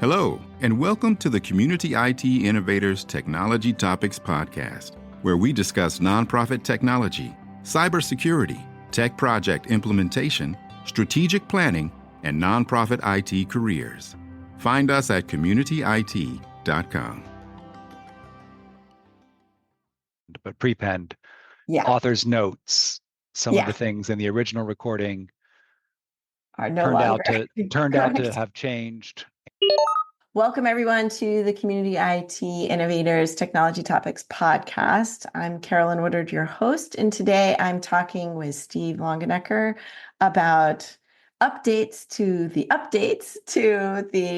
Hello, and welcome to the Community IT Innovators Technology Topics Podcast, where we discuss nonprofit technology, cybersecurity, tech project implementation, strategic planning, and nonprofit IT careers. Find us at communityit.com. But prepend, Yeah. author's notes, some of Yeah. the things in the original recording Are no turned longer out to correct. have changed. Welcome everyone to the Community IT Innovators Technology Topics Podcast. I'm Carolyn Woodard, your host, and today I'm talking with Steve Longenecker about updates to the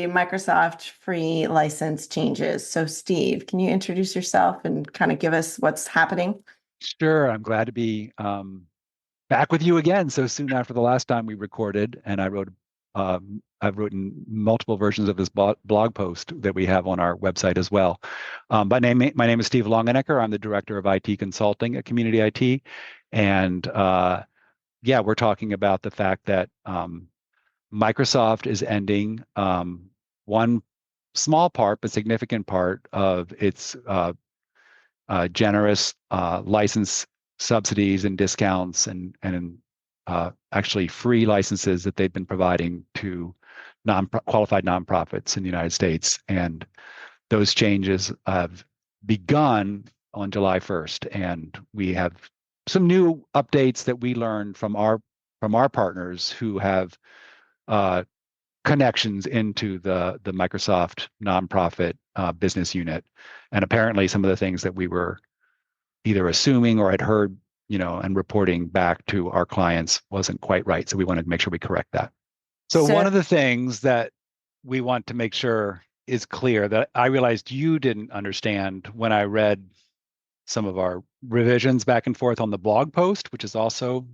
Microsoft free license changes. So Steve, can you introduce yourself and kind of give us what's happening? Sure, I'm glad to be back with you again so soon after the last time we recorded, and I've written multiple versions of this blog post that we have on our website as well. My name is Steve Longenecker. I'm the Director of IT Consulting at Community IT. And we're talking about the fact that Microsoft is ending one small part, but significant part of its generous license subsidies and discounts and actually free licenses that they've been providing to qualified nonprofits in the United States. And those changes have begun on July 1st. And we have some new updates that we learned from our partners who have connections into the Microsoft nonprofit business unit. And apparently some of the things that we were either assuming or had heard, and reporting back to our clients wasn't quite right. So we wanted to make sure we correct that. So one of the things that we want to make sure is clear that I realized you didn't understand when I read some of our revisions back and forth on the blog post, which is also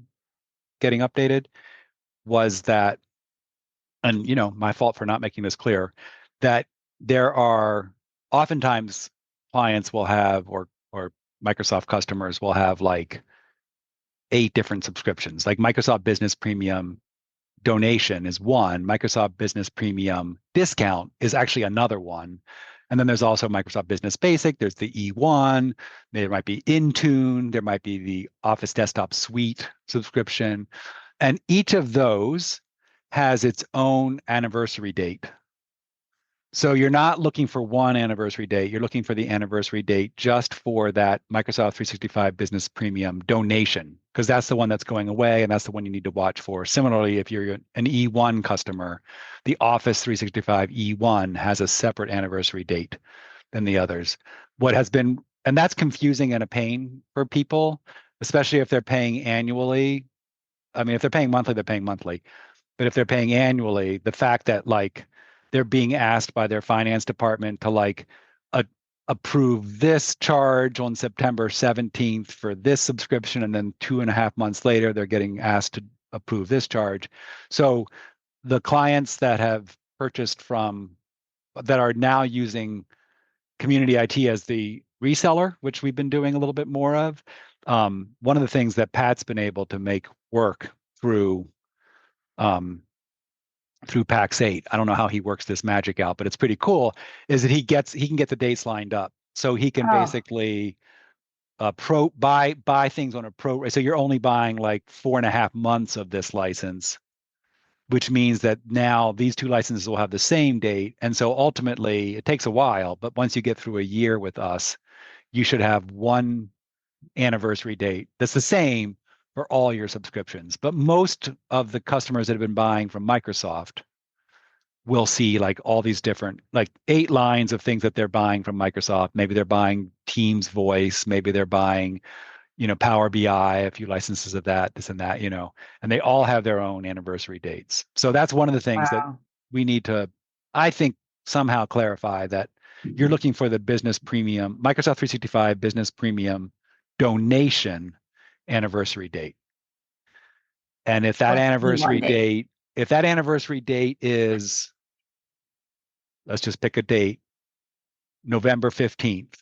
getting updated, was that, and my fault for not making this clear, that there are oftentimes clients will have or Microsoft customers will have like 8 different subscriptions. Like Microsoft Business Premium donation is one, Microsoft Business Premium discount is actually another one. And then there's also Microsoft Business Basic, there's the E1, there might be Intune, there might be the Office Desktop Suite subscription. And each of those has its own anniversary date. So you're not looking for one anniversary date, you're looking for the anniversary date just for that Microsoft 365 Business Premium donation, because that's the one that's going away and that's the one you need to watch for. Similarly, if you're an E1 customer, the Office 365 E1 has a separate anniversary date than the others. And that's confusing and a pain for people, especially if they're paying annually. I mean, if they're paying monthly, they're paying monthly. But if they're paying annually, the fact that they're being asked by their finance department to approve this charge on September 17th for this subscription, and then 2.5 months later, they're getting asked to approve this charge. So the clients that have purchased that are now using Community IT as the reseller, which we've been doing a little bit more of, one of the things that Pat's been able to make work through PAX 8, I don't know how he works this magic out, but it's pretty cool, is that he can get the dates lined up. So he can basically buy things on a pro. So you're only buying like 4.5 months of this license, which means that now these 2 licenses will have the same date. And so ultimately it takes a while, but once you get through a year with us, you should have one anniversary date that's the same for all your subscriptions. But most of the customers that have been buying from Microsoft will see all these different 8 lines of things that they're buying from Microsoft. Maybe they're buying Teams Voice, maybe they're buying, Power BI, a few licenses of that, this and that, and they all have their own anniversary dates. So that's one of the things that we need to, I think, somehow clarify, that you're looking for the Business Premium, Microsoft 365 Business Premium donation anniversary date. And if that anniversary date is, let's just pick a date, November 15th.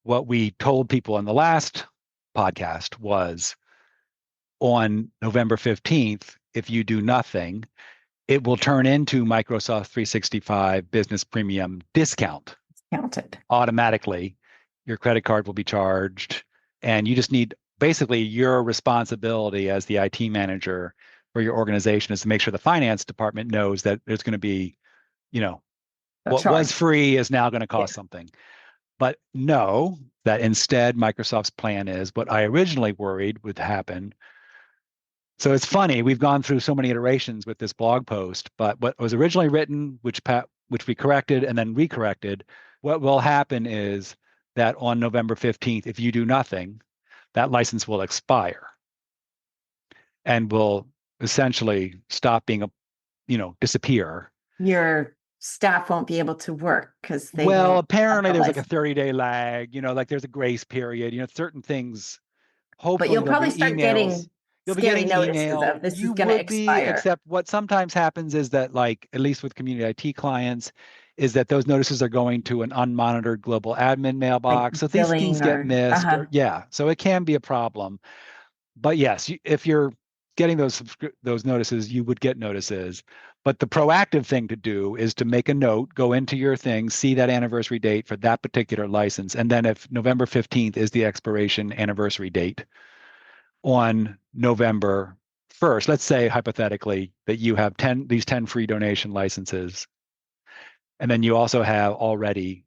What we told people in the last podcast was, on November 15th, if you do nothing, it will turn into Microsoft 365 Business Premium discount Counted. automatically. Your credit card will be charged, and you just need basically your responsibility as the IT manager for your organization is to make sure the finance department knows that there's going to be, A what was charge. free is now going to cost Yeah. something. But know that instead, Microsoft's plan is what I originally worried would happen. So it's funny, we've gone through so many iterations with this blog post, but what was originally written, which we corrected and then recorrected, what will happen is that on November 15th, if you do nothing, that license will expire and will essentially stop being disappear. Your staff won't be able to work because they Well, won't have apparently the there's like a license. 30-day lag, like there's a grace period, certain things. But Hopefully you'll there'll probably be start emails. getting You'll be scary getting notices email. of this is You going to would be, expire. except what sometimes happens is that, like, at least with community IT clients, is that those notices are going to an unmonitored global admin Like mailbox. So these things billing get or missed, or yeah. So it can be a problem. But yes, if you're getting those notices, you would get notices. But the proactive thing to do is to make a note, go into your thing, see that anniversary date for that particular license. And then if November 15th is the expiration anniversary date, on November 1st, let's say hypothetically that you have these 10 free donation licenses, and then you also have already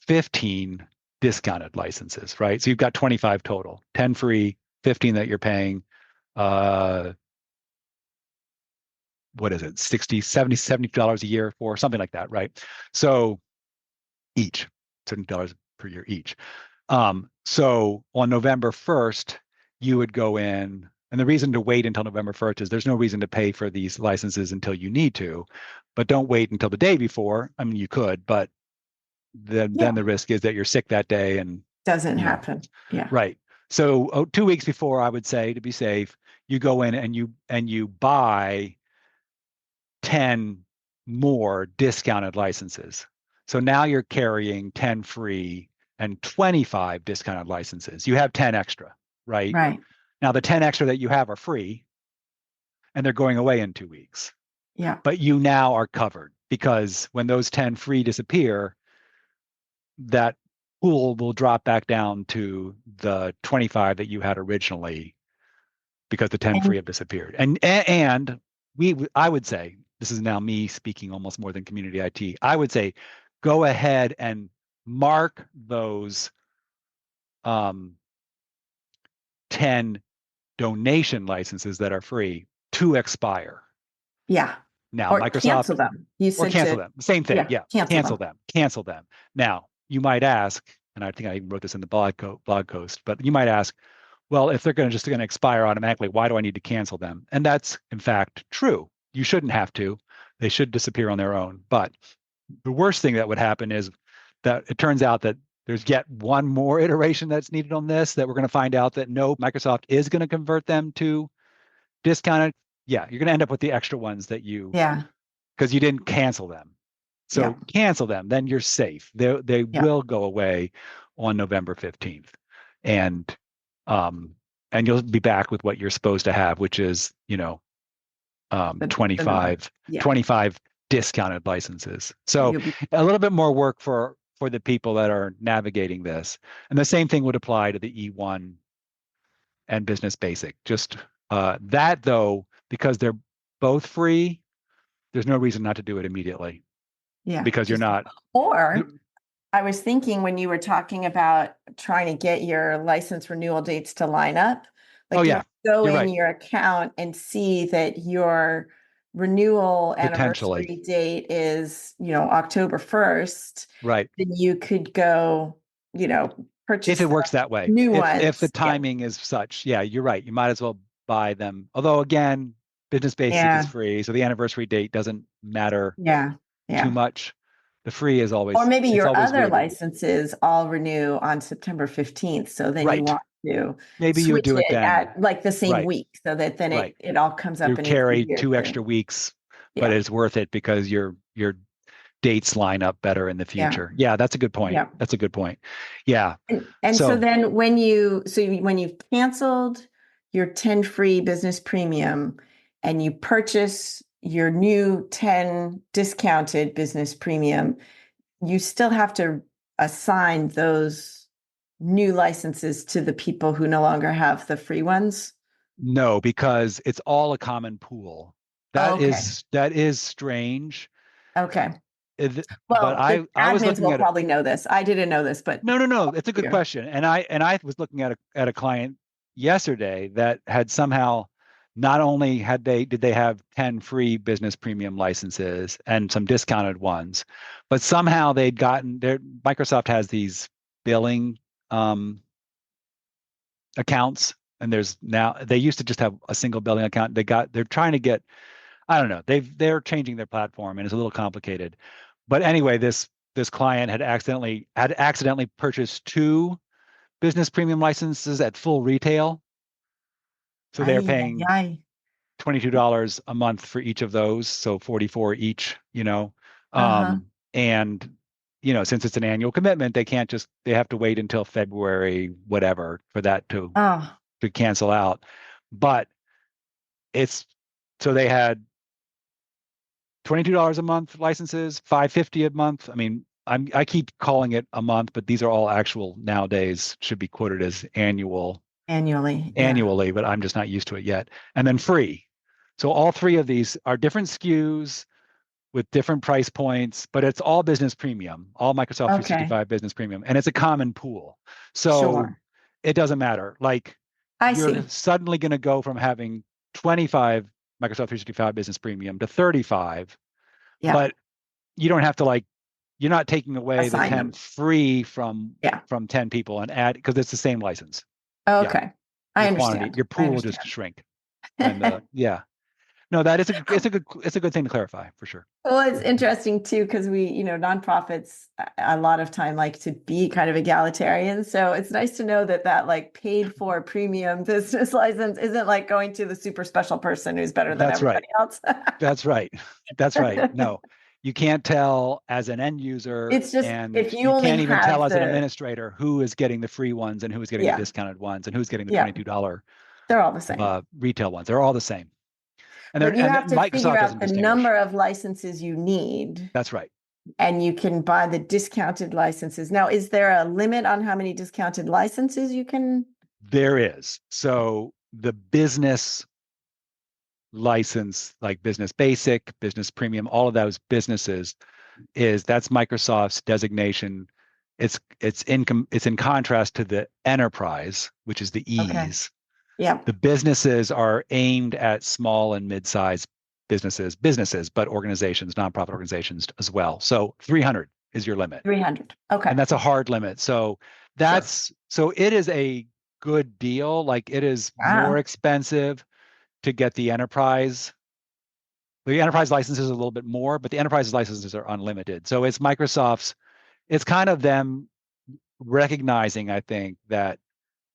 15 discounted licenses, right? So you've got 25 total, 10 free, 15 that you're paying, what is it, 60, 70, $70 a year for, something like that, right? So each, $70 per year each. So on November 1st, you would go in, and the reason to wait until November 1st is there's no reason to pay for these licenses until you need to, but don't wait until the day before. I mean, you could, but then the risk is that you're sick that day and, doesn't happen. Yeah. right. So 2 weeks before, I would say, to be safe, you go in and you buy 10 more discounted licenses. So now you're carrying 10 free and 25 discounted licenses. You have 10 extra, right? Right. Now the 10 extra that you have are free and they're going away in 2 weeks. Yeah. But you now are covered because when those 10 free disappear, that pool will drop back down to the 25 that you had originally because the 10 free And have disappeared. And I would say, this is now me speaking almost more than community IT. I would say, go ahead and mark those 10 donation licenses that are free to expire. yeah. Now, Or cancel Microsoft, them. You or said cancel to, them. Same thing. Yeah, cancel them. Cancel them. Now, you might ask, and I think I even wrote this in the blog post, but you might ask, well, if they're going to expire automatically, why do I need to cancel them? And that's in fact true. You shouldn't have to. They should disappear on their own. But the worst thing that would happen is that it turns out that there's yet one more iteration that's needed on this, that we're going to find out that no, Microsoft is going to convert them to discounted. Yeah, you're going to end up with the extra ones that Yeah. because you didn't cancel them. So cancel them, then you're safe. They will go away on November 15th. And you'll be back with what you're supposed to have, which is, 25 discounted licenses. So a little bit more work for the people that are navigating this. And the same thing would apply to the E1 and Business Basic. Just that, though, because they're both free, there's no reason not to do it immediately. Yeah. Because you're not. Or I was thinking when you were talking about trying to get your license renewal dates to line up, like go in your account and see that your renewal anniversary date is, October 1st. Right. Then you could go, purchase if it works that way. New ones. If the timing is such, yeah, you're right. You might as well buy them. Although again, Business Basic is free, so the anniversary date doesn't matter too much. The free is always, or maybe your other good. Licenses all renew on September 15th. So then you want to maybe you do it then at like the same week, so that then it all comes up. You carry 2 extra weeks, but it's worth it because your dates line up better in the future. Yeah, that's a good point. That's a good point. Yeah. And so then when you've canceled your 10 free business premium and you purchase your new 10 discounted business premium, you still have to assign those new licenses to the people who no longer have the free ones? No, because it's all a common pool. Oh, That okay. is strange. Okay. But Well, the I was admins looking will at it. probably know this. I didn't know this, but No. It's a good question. And I was looking at a client yesterday that had somehow not only did they have 10 free business premium licenses and some discounted ones, but somehow they'd gotten Microsoft has these billing accounts, and they used to just have a single billing account. They're trying to get, I don't know, they're changing their platform and it's a little complicated. But anyway, this client had accidentally purchased two business premium licenses at full retail. So they're ay, paying ay. $22 a month for each of those, so 44 each, Uh-huh. And since it's an annual commitment, they have to wait until February, whatever, for that to Oh, cancel out. But it's so they had $22 a month licenses, $550 a month. I mean, I keep calling it a month, but these are all actual nowadays, should be quoted as annually. Yeah. annually, but I'm just not used to it yet. And then free. So all three of these are different SKUs with different price points, but it's all business premium, all Microsoft Okay. 365 business premium, and it's a common pool. So Sure. it doesn't matter. Like I you're see. suddenly going to go from having 25 Microsoft 365 business premium to 35, Yeah. but you don't have to you're not taking away the Assign 10 them. free from Yeah. 10 people and add, because it's the same license. Yeah. Okay. I Your understand. I pool will just understand. shrink. And yeah. No, that is it's a good thing to clarify for sure. Well, it's interesting too, because nonprofits a lot of time like to be kind of egalitarian. So it's nice to know that like paid for premium business license isn't like going to the super special person who's better than That's right. everybody else. That's right. That's right. No, you can't tell as an end user, It's just and if you you only can't even tell have as an administrator who is getting the free ones and who is getting the yeah, discounted ones and who's getting the yeah, $22 they're all the same. retail ones. They're all the same. But you have to figure Microsoft doesn't out the distinguish. number of licenses you need, That's right. and you can buy the discounted licenses. Now, is there a limit on how many discounted licenses you can? There is. So the business license, like Business Basic, Business Premium, all of those businesses, that's Microsoft's designation. It's in contrast to the enterprise, which is the Okay. E's. Yeah. The businesses are aimed at small and mid-sized businesses, but organizations, nonprofit organizations as well. So 300 is your limit. 300. And Okay. that's a hard limit. So Sure. it is a good deal. Like it is more Ah, expensive to get the enterprise. The enterprise licenses are a little bit more, but the enterprise licenses are unlimited. So it's kind of them recognizing, I think, that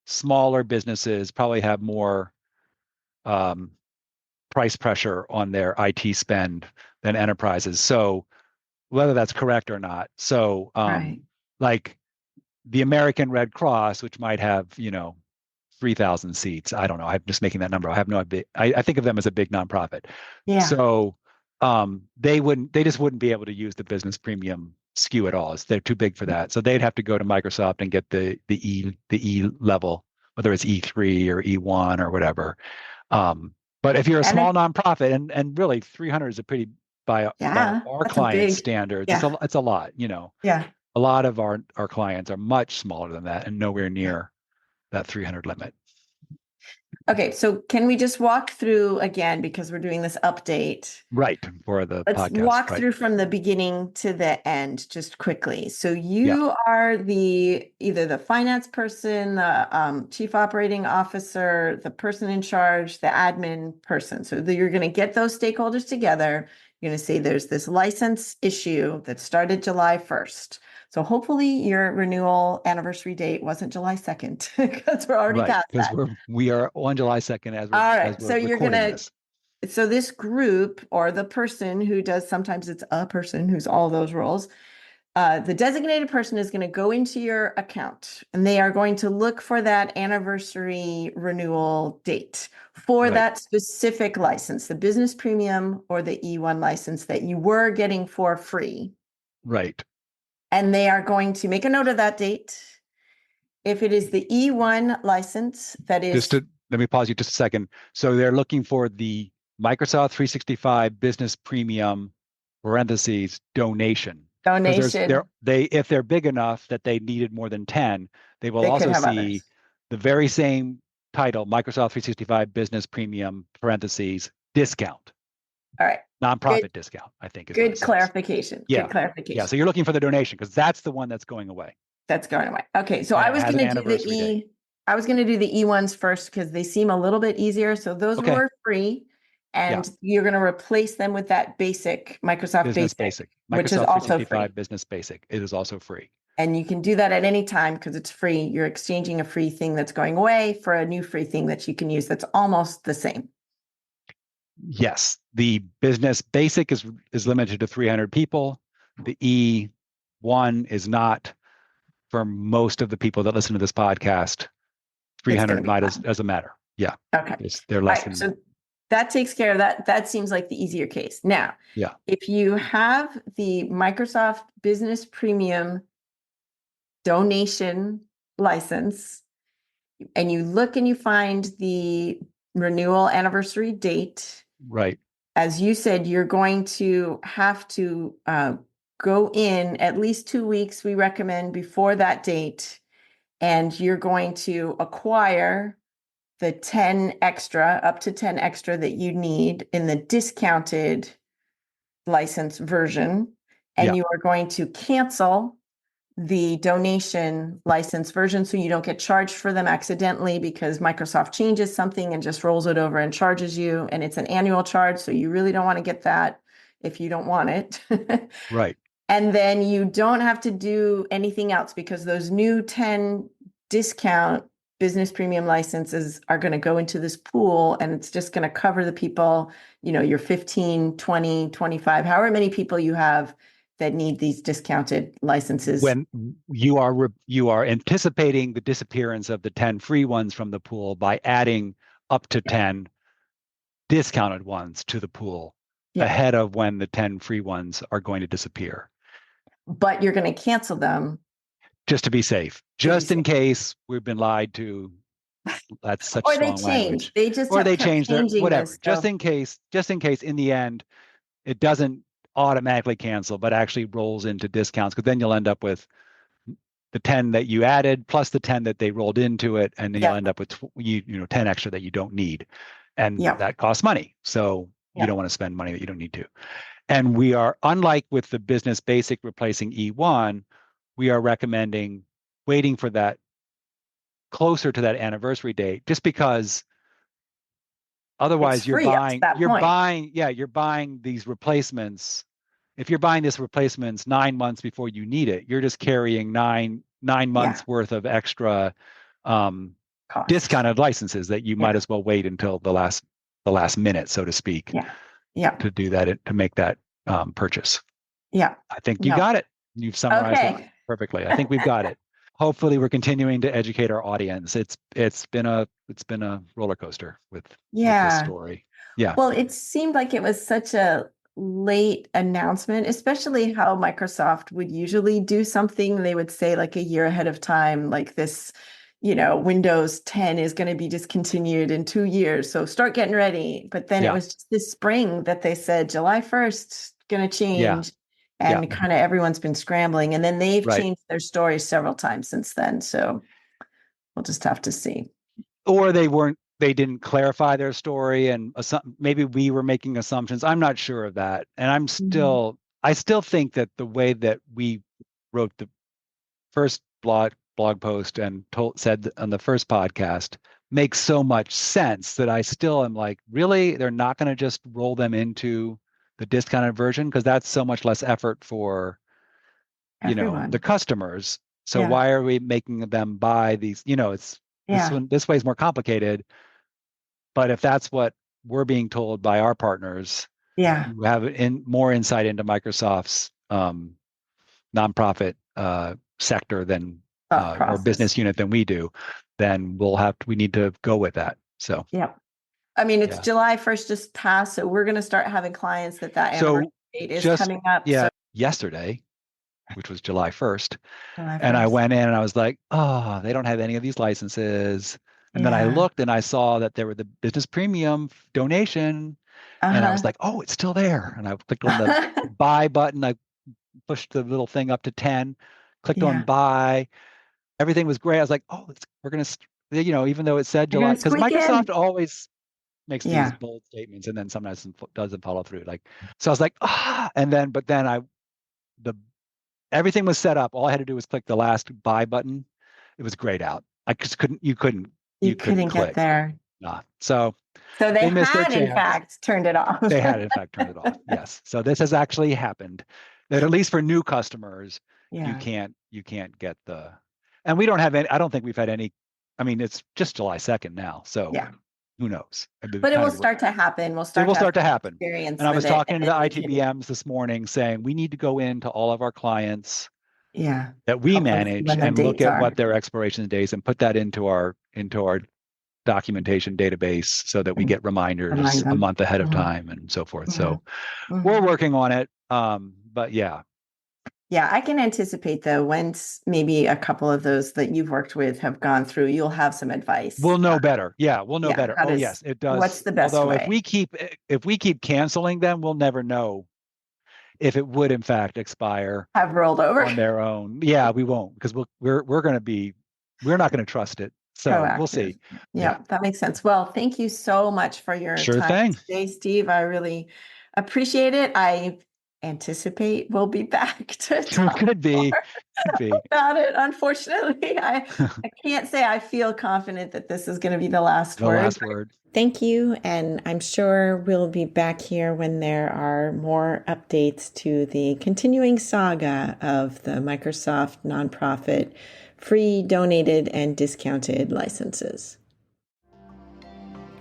smaller businesses probably have more um, price pressure on their IT spend than enterprises. So whether that's correct or not. So right. like the American Red Cross, which might have, 3,000 seats. I don't know. I'm just making that number. I have no idea. I think of them as a big nonprofit. Yeah. So they just wouldn't be able to use the business premium SKU at all. They're too big for that. So they'd have to go to Microsoft and get the E level, whether it's E3 or E1 or whatever. But if you're a And small nonprofit, and really 300 is a pretty, by yeah, our that's a client big, standards, yeah. it's a lot. Yeah. A lot of our clients are much smaller than that and nowhere near that 300 limit. Okay, so can we just walk through again, because we're doing this update? Right, for the Let's podcast, walk right? through from the beginning to the end just quickly. So Yeah, you are either the finance person, the chief operating officer, the person in charge, the admin person. So you're going to get those stakeholders together. You're going to say there's this license issue that started July 1st. So hopefully your renewal anniversary date wasn't July 2nd because we're already right. past Because that. we are on July 2nd All as right. we're So you're recording gonna this. so this group or the person who does, sometimes it's a person who's all those roles, The designated person is going to go into your account and they are going to look for that anniversary renewal date for Right. that specific license, the business premium or the E1 license that you were getting for free. Right. And they are going to make a note of that date. If it is the E1 license, that is Let me pause you just a second. So they're looking for the Microsoft 365 Business Premium parentheses donation. Because donation. if they're big enough that they needed more than 10, they will They could also have see others. the very same title, Microsoft 365 Business Premium parentheses discount, All right. Good, nonprofit discount, I think is what it good says. clarification. Good Yeah. Yeah. clarification. So you're looking for the donation because that's the one that's going away. That's going away. Okay, so And I it was has going an to do the anniversary date. I was going to do the E ones first because they seem a little bit easier. So those Okay. were free, Yeah. and you're going to replace them with that basic Microsoft Business Basic, Basic. which is Microsoft also free. 365 Business Basic. It is also free. And you can do that at any time because it's free. You're exchanging a free thing that's going away for a new free thing that you can use that's almost the same. Yes, the Business Basic is limited to 300 people. The E1 is not. For most of the people that listen to this podcast, It's going to 300 be might fine. doesn't matter. Yeah, Okay. they're All less right. than. So that takes care of that. That seems like the easier case. Now, Yeah, if you have the Microsoft Business Premium donation license and you look and you find the renewal anniversary date, right. as you said, you're going to have to go in at least 2 weeks, we recommend, before that date, and you're going to acquire the 10 extra, up to 10 extra that you need in the discounted license version. And Yeah, you are going to cancel the donation license version so you don't get charged for them accidentally because Microsoft changes something and just rolls it over and charges you. And it's an annual charge. So you really don't want to get that if you don't want it. right. And then you don't have to do anything else because those new 10 discount business premium licenses are going to go into this pool and it's just going to cover the people, your 15, 20, 25, however many people you have that need these discounted licenses. When you are anticipating the disappearance of the 10 free ones from the pool by adding up to 10 discounted ones to the pool Yeah. ahead of when the 10 free ones are going to disappear. But you're going to cancel them. Just to be safe, just in case we've been lied to. That's such Or they strong change. language. They just Or have they kept change their changing whatever. this. Just in case in the end it doesn't automatically cancel, but actually rolls into discounts, because then you'll end up with the 10 that you added plus the 10 that they rolled into it, and then you'll end up with 10 extra that you don't need. And that costs money. So you don't want to spend money that you don't need to. And we are, unlike with the Business Basic replacing E1, we are recommending waiting for that closer to that anniversary date, just because otherwise you're buying these replacements. If you're buying these replacements 9 months before you need it, you're just carrying nine months worth of extra discounted licenses that you might as well wait until the last minute, so to speak, to do that, to make that purchase. Yeah. I think you got it. You've summarized it perfectly. I think we've got it. Hopefully we're continuing to educate our audience. It's been a roller coaster with this story. Yeah. Well, it seemed like it was such a late announcement, especially how Microsoft would usually do something. They would say like a year ahead of time, like this, Windows 10 is going to be discontinued in 2 years. So start getting ready. But then it was just this spring that they said July 1st, going to change. And kind of everyone's been scrambling. And then they've changed their story several times since then. So we'll just have to see. Or they didn't clarify their story, and maybe we were making assumptions. I'm not sure of that. And I still think that the way that we wrote the first blog post and said on the first podcast makes so much sense that I still am like, really? They're not going to just roll them into the discounted version? Because that's so much less effort for, the customers. So why are we making them buy these? This way is more complicated. But if that's what we're being told by our partners, who have more insight into Microsoft's nonprofit sector than or process. business unit than we do, then we need to go with that. So Yeah. I mean, it's Yeah. July 1st just passed, so we're going to start having clients that anniversary date is just coming up. yeah, So yesterday, which was July 1st, July and I 1st. went in and I was like, oh, they don't have any of these licenses. And then I Yeah. looked and I saw that there were the business premium donation, and I was like, oh, it's still there. And I clicked on the buy button. I pushed the little thing up to 10, clicked on Yeah. buy. Everything was great. I was like, oh, we're going to, even though it said You're July, gonna because squeak Microsoft in. always makes these Yeah. bold statements and then sometimes doesn't follow through. So I was like, but then everything was set up. All I had to do was click the last buy button. It was grayed out. I just you couldn't Get click. there. Nah. So So they missed their had, in chance. fact, turned it off. They had, in fact, turned it off. Yes. So this has actually happened. That at least for new customers, you can't get and we don't have any. I don't think we've had any. I mean, it's just July 2nd now, so who knows? But it will start to happen. It will start to happen. Experience and I was talking to the and ITBMs this morning, saying we need to go into all of our clients that we Help them see manage when the and look dates at are. what their expiration dates and put that into our documentation database so that we get reminders a month ahead of time and so forth. So we're working on it. But yeah. Yeah, I can anticipate though, once maybe a couple of those that you've worked with have gone through, you'll have some advice. We'll know better. Yeah, we'll know better. Oh, yes, it does. What's the best Although way? if we keep canceling them, we'll never know if it would in fact expire, have rolled over on their own. Yeah, we won't, because we're not going to trust it. So proactive. We'll see. Yeah, that makes sense. Well, thank you so much for your time today, Steve. I really appreciate it. I anticipate we'll be back to talk could be about it. Unfortunately, I can't say I feel confident that this is going to be the last word. Thank you. And I'm sure we'll be back here when there are more updates to the continuing saga of the Microsoft nonprofit free, donated, and discounted licenses.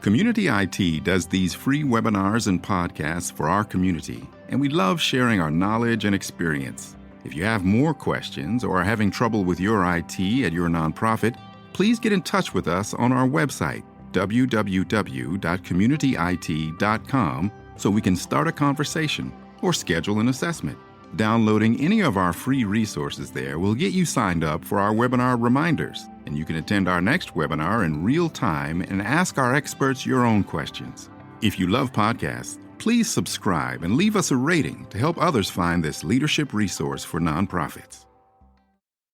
Community IT does these free webinars and podcasts for our community, and we love sharing our knowledge and experience. If you have more questions or are having trouble with your IT at your nonprofit, please get in touch with us on our website, www.communityit.com, so we can start a conversation or schedule an assessment. Downloading any of our free resources there will get you signed up for our webinar reminders, and you can attend our next webinar in real time and ask our experts your own questions. If you love podcasts, please subscribe and leave us a rating to help others find this leadership resource for nonprofits.